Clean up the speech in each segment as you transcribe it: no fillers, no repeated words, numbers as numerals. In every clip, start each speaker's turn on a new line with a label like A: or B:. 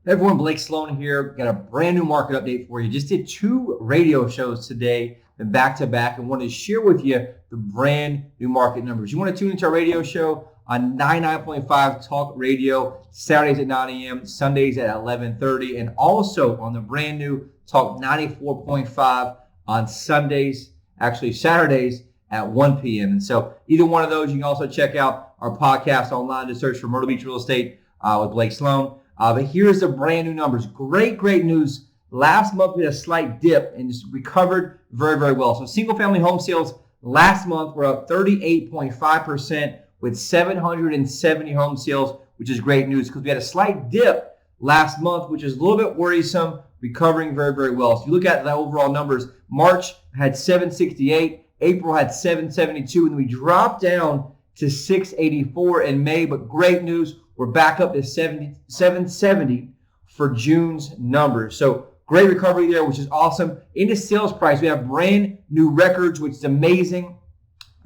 A: Hey everyone, Blake Sloan here. Got a brand new market update for you. Just did 2 radio shows today and back to back and wanted to share with you the brand new market numbers. You want to tune into our radio show on 99.5 Talk Radio, Saturdays at 9 a.m., Sundays at 11:30, and also on the brand new Talk 94.5 on Saturdays at 1 p.m. And so either one of those, you can also check out our podcast online. Just search for Myrtle Beach Real Estate with Blake Sloan. But here's the brand new numbers. Great news. Last month we had a slight dip and just recovered very well. So single family home sales last month were up 38.5% with 770 home sales, which is great news because we had a slight dip last month, which is a little bit worrisome, recovering very well. So you look at the overall numbers, March had 768, April had 772, and we dropped down to 684 in May, but great news. We're back up to 770 for June's numbers. So great recovery there, which is awesome. Into sales price, we have brand new records, which is amazing.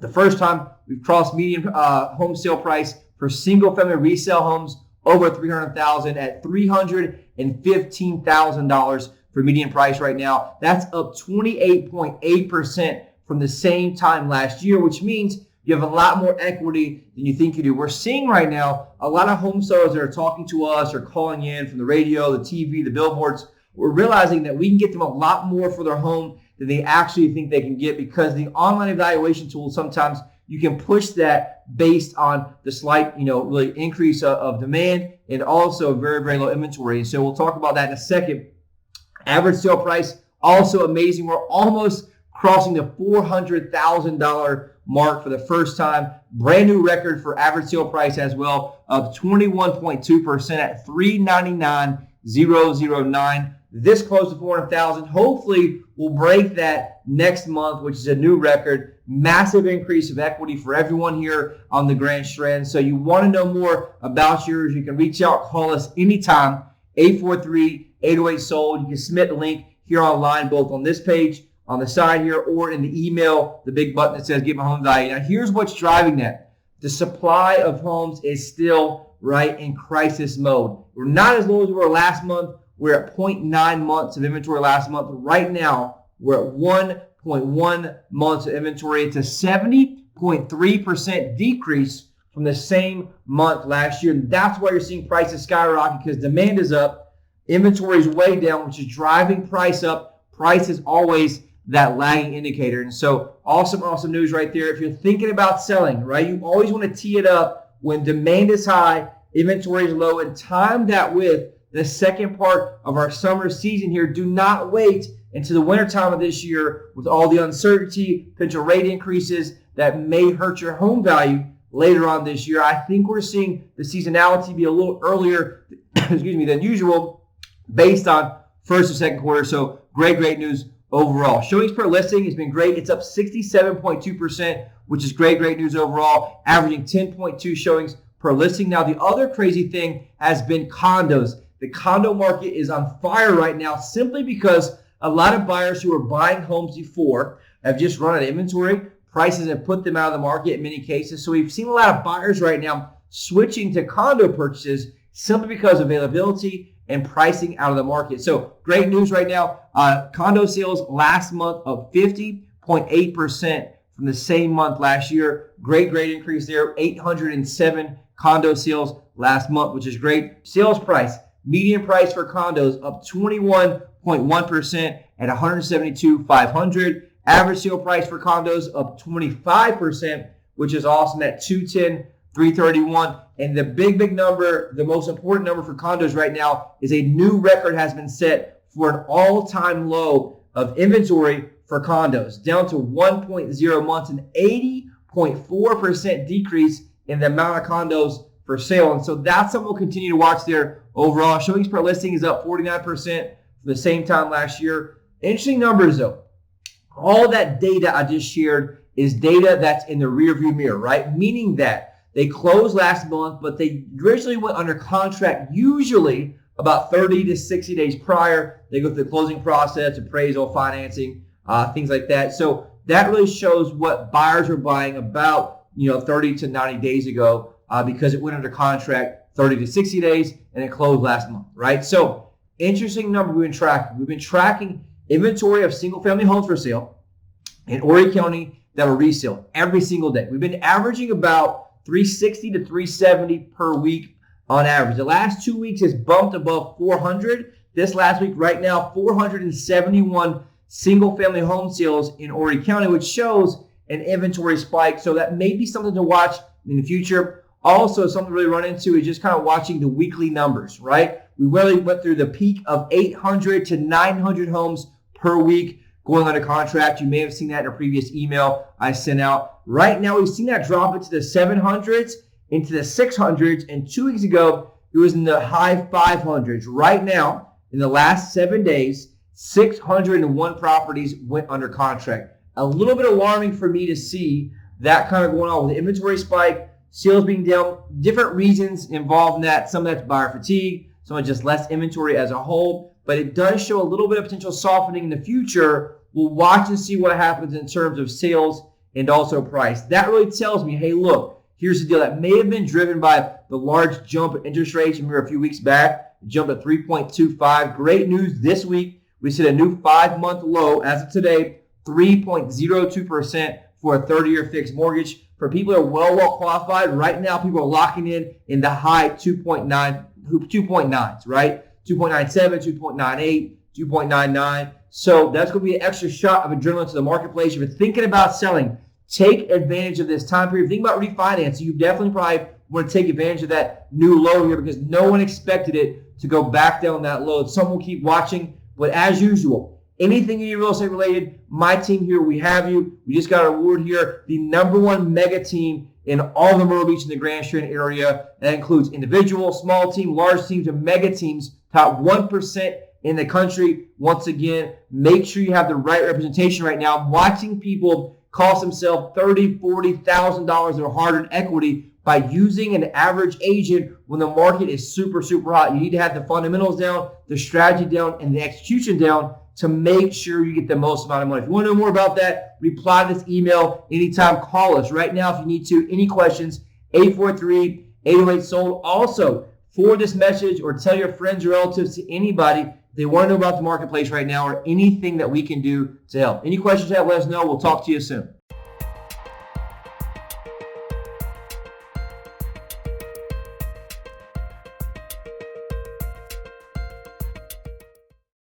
A: The first time we've crossed median home sale price for single family resale homes over $300,000 at $315,000 for median price right now. That's up 28.8% from the same time last year, which means you have a lot more equity than you think you do. We're seeing right now a lot of home sellers that are talking to us or calling in from the radio, the TV, the billboards. We're realizing that we can get them a lot more for their home than they actually think they can get because the online evaluation tool, sometimes you can push that based on the slight, really increase of demand and also very low inventory. And so we'll talk about that in a second. Average sale price, also amazing. We're almost crossing the $400,000 mark for the first time. Brand new record for average sale price as well, up 21.2% at $399,009. This close to $400,000. Hopefully we'll break that next month, which is a new record. Massive increase of equity for everyone here on the Grand Strand. So you want to know more about yours, you can reach out, call us anytime, 843-808-SOLD. You can submit the link here online, both on this page, on the side here, or in the email, the big button that says Get My Home Value. Now, here's what's driving that. The supply of homes is still right in crisis mode. We're not as low as we were last month. We're at 0.9 months of inventory last month. Right now, we're at 1.1 months of inventory. It's a 70.3% decrease from the same month last year. And that's why you're seeing prices skyrocket, because demand is up, inventory is way down, which is driving price up. Price is always that lagging indicator. And so awesome news right there. If you're thinking about selling, right, you always want to tee it up when demand is high, inventory is low, and time that with the second part of our summer season here. Do not wait until the winter time of this year with all the uncertainty, potential rate increases that may hurt your home value later on this year. I think we're seeing the seasonality be a little earlier than usual based on first and second quarter. So great news overall. Showings per listing has been great. It's up 67.2%, which is great news overall, averaging 10.2 showings per listing. Now, the other crazy thing has been condos. The condo market is on fire right now simply because a lot of buyers who were buying homes before have just run out of inventory. Prices have put them out of the market in many cases. So we've seen a lot of buyers right now switching to condo purchases simply because of availability and pricing out of the market. So great news right now. Condo sales last month of 50.8% from the same month last year. Great increase there. 807 condo sales last month, which is great. Sales price, median price for condos up 21.1% at $172,500. Average sale price for condos up 25%, which is awesome, at $210,331. And the big number, the most important number for condos right now, is a new record has been set for an all-time low of inventory for condos, down to 1.0 months, an 80.4% decrease in the amount of condos for sale. And so that's something we'll continue to watch there overall. Showings per listing is up 49% from the same time last year. Interesting numbers though. All that data I just shared is data that's in the rearview mirror, right? Meaning that they closed last month, but they originally went under contract usually about 30 to 60 days prior. They go through the closing process, appraisal, financing, things like that. So that really shows what buyers were buying about 30 to 90 days ago because it went under contract 30 to 60 days and it closed last month, right? So interesting number we've been tracking. We've been tracking inventory of single-family homes for sale in Horry County that are resale every single day. We've been averaging about 360 to 370 per week on average. The last 2 weeks has bumped above 400. This last week, right now, 471 single-family home sales in Horry County, which shows an inventory spike. So that may be something to watch in the future. Also, something to really run into is just kind of watching the weekly numbers, right? We really went through the peak of 800 to 900 homes per week going under contract. You may have seen that in a previous email I sent out. Right now, we've seen that drop into the 700s, into the 600s, and 2 weeks ago, it was in the high 500s. Right now, in the last 7 days, 601 properties went under contract. A little bit alarming for me to see that kind of going on with the inventory spike, sales being down, different reasons involved in that. Some of that's buyer fatigue, some of just less inventory as a whole, but it does show a little bit of potential softening in the future. We'll watch and see what happens in terms of sales and also price. That really tells me, hey, look, here's the deal. That may have been driven by the large jump in interest rates. Remember a few weeks back, it jumped at 3.25. Great news this week. We set a new 5-month low as of today, 3.02% for a 30-year fixed mortgage. For people that are well qualified, right now people are locking in the high 2.9s, right? 2.97, 2.98, 2.99. So that's going to be an extra shot of adrenaline to the marketplace. If you're thinking about selling, take advantage of this time period. If you're thinking about refinancing, you definitely probably want to take advantage of that new low here because no one expected it to go back down that low. Some will keep watching, but as usual, anything in real estate related, my team here, we have you. We just got an award here, the #1 mega team in all the Myrtle Beach and the Grand Strand area. That includes individual, small team, large teams, and mega teams, top 1% in the country. Once again, make sure you have the right representation right now. I'm watching people cost themselves $30,000, $40,000 of hard-earned equity by using an average agent when the market is super hot. You need to have the fundamentals down, the strategy down, and the execution down to make sure you get the most amount of money. If you want to know more about that, reply to this email anytime. Call us right now if you need to. Any questions, 843-808-SOLD. Also, forward this message or tell your friends or relatives to anybody if they want to know about the marketplace right now or anything that we can do to help. Any questions you have, let us know. We'll talk to you soon.